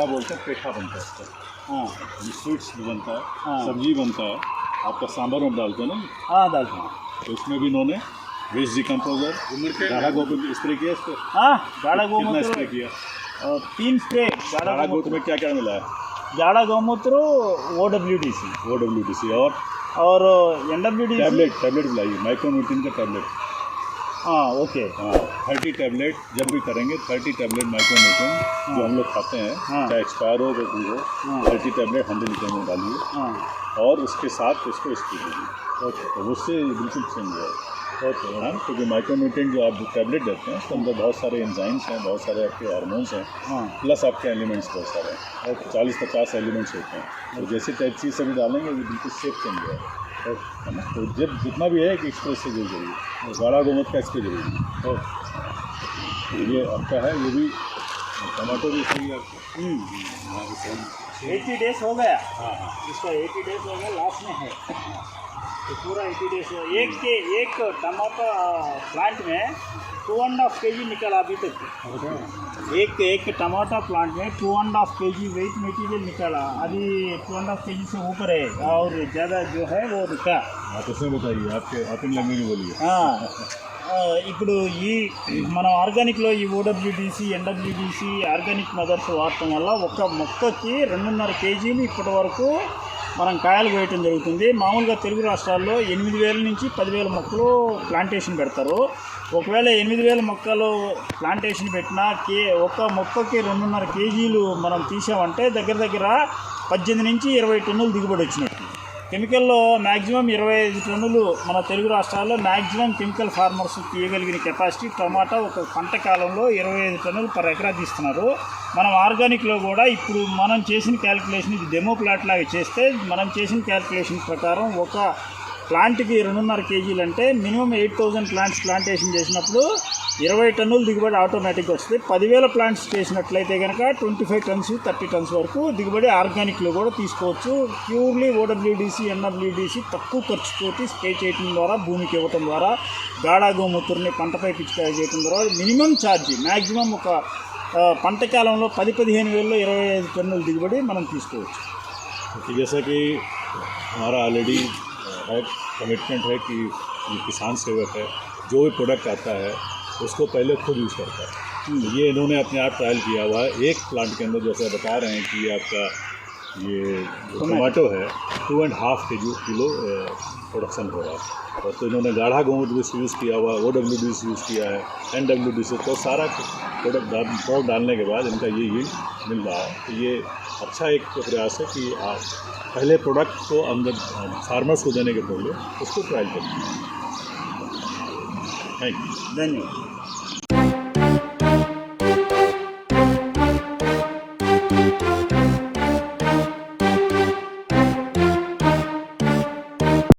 पेठा बोलते हैं, पेठा बनता है इसका। हाँ ये स्वीट्स भी बनता है, हाँ। सब्जी बनता है, आपका सांभर में डालते हैं ना, हाँ डालते हैं। तो इसमें भी इन्होंने वेस्ट डिकम्पोजर गाढ़ा गोमूत्र स्प्रे किया इस पर। हाँ गाढ़ा कितना गौमूत्र स्प्रे किया? 3 स्प्रे गाढ़ा गोमूत्र में क्या क्या मिला है? गाढ़ा गौमूत्र OWDC OWDC और NWDC टैबलेट मिलाइए, माइक्रोन्यूट्रिएंट का टैबलेट। हाँ ओके। हाँ 30 टैबलेट जब भी करेंगे, 30 टैबलेट माइक्रोन्यूट्रिएंट जो हम लोग खाते हैं, हाँ। चाहे एक्सपायर हो या कुछ हो, 30 टैबलेट 100 लीटर में डालिए हाँ और उसके साथ इसको स्प्रे कीजिए। ओके, तो उससे बिल्कुल चेंज हो जाएगा। ओके हाँ, क्योंकि माइक्रोन्यूट्रिएंट जो आप टैबलेट देते हैं उसके अंदर बहुत सारे एंजाइम्स हैं, बहुत सारे आपके हार्मोन्स हैं, हाँ प्लस आपके एलिमेंट्स बहुत सारे हैं, 40-50 एलिमेंट्स होते हैं। तो जैसे टाइप चीज़ से भी डालेंगे वो बिल्कुल सेफ चेंज हो जाएगा, है ना। तो जब जितना भी है कि स्प्रे से जरूर जरूरी, गाढ़ा गोमूत्र का स्प्रे जरूरी है। ये आपका है, ये भी टमाटो भी सही है आपको। 80 डेज हो गया। हाँ हाँ, इसका 80 डेज हो गया, लास्ट में है तो पूरा 80 डेज हो। एक टमाटर प्लांट में 2.5 kg निकला अभी तक। एक टमाटर प्लांट में 2.5 kg वेट मटेरियल निकला, अभी 2.5 kg से ऊपर है और ज़्यादा जो है वो रुका। आप उसमें बताइए, आपके अपनी लैंग्वेज में बोलिए। ఇప్పుడు మనం ఆర్గానిక్లో ఈ OWDC NWDC ఆర్గానిక్ మదర్స్ వాడటం వల్ల ఒక మొక్కకి 2.5 kgలు ఇప్పటి వరకు మనం కాయలు కోయటం జరుగుతుంది. మామూలుగా తెలుగు రాష్ట్రాల్లో 8,000 నుంచి 10,000 మొక్కలు ప్లాంటేషన్ పెడతారు. ఒకవేళ 8,000 మొక్కలు ప్లాంటేషన్ పెట్టినా ఒక మొక్కకి 2.5 kgలు మనం తీసామంటే దగ్గర దగ్గర 18 నుంచి 20 టన్నులు దిగుబడి వచ్చినట్టు. కెమికల్లో మ్యాక్సిమం 25 టన్నులు మన తెలుగు రాష్ట్రాల్లో మ్యాక్సిమం కెమికల్ ఫార్మర్స్ తీయగలిగిన కెపాసిటీ టమాటా ఒక పంట కాలంలో 25 టన్నులు పర్ ఎకరా తీస్తున్నారు. మనం ఆర్గానిక్లో కూడా ఇప్పుడు మనం చేసిన క్యాలిక్యులేషన్, ఇది డెమో ప్లాట్ లాగా చేస్తే మనం చేసిన క్యాలిక్యులేషన్ ప్రకారం ఒక ప్లాంట్కి 2.5 kgలు అంటే మినిమం 8,000 ప్లాంట్స్ ప్లాంటేషన్ చేసినప్పుడు 20 టన్నులు దిగుబడి ఆటోమేటిక్గా వస్తుంది. 10,000 ప్లాంట్స్ చేసినట్లయితే కనుక 25 టన్స్ 30 టన్స్ వరకు దిగుబడి ఆర్గానిక్లో కూడా తీసుకోవచ్చు. ప్యూర్లీ OWDC NWDC తక్కువ ఖర్చుతోటి స్ప్రే చేయడం ద్వారా, భూమికి ఇవ్వటం ద్వారా, గాఢా గోమూత్రాన్ని పంటపై పిచికారీ చేయడం ద్వారా మినిమం ఛార్జ్ మ్యాక్సిమం ఒక పంట కాలంలో 10-15 వేలలో 25 టన్నుల దిగుబడి మనం తీసుకోవచ్చు. जैसा कि हमारा ऑलरेडी है कमिटमेंट है कि ये किसान सेवक है, जो भी प्रोडक्ट आता है उसको पहले खुद यूज़ करता है। ये इन्होंने अपने आप ट्रायल किया हुआ है। एक प्लांट के अंदर जैसे बता रहे हैं कि ये आपका ये टमाटो है 2.5 किलो प्रोडक्शन हो रहा है। और तो इन्होंने गाढ़ा गोमूत्र भी यूज़ किया हुआ है, OWDC यूज़ किया है, NWDC, तो सारा प्रोडक्ट डालने के बाद इनका ये यील्ड मिल रहा है। तो ये अच्छा एक प्रयास है कि आप पहले प्रोडक्ट को अंदर फार्मर्स को देने के पहले उसको ट्रायल करें। थैंक यू, धन्यवाद।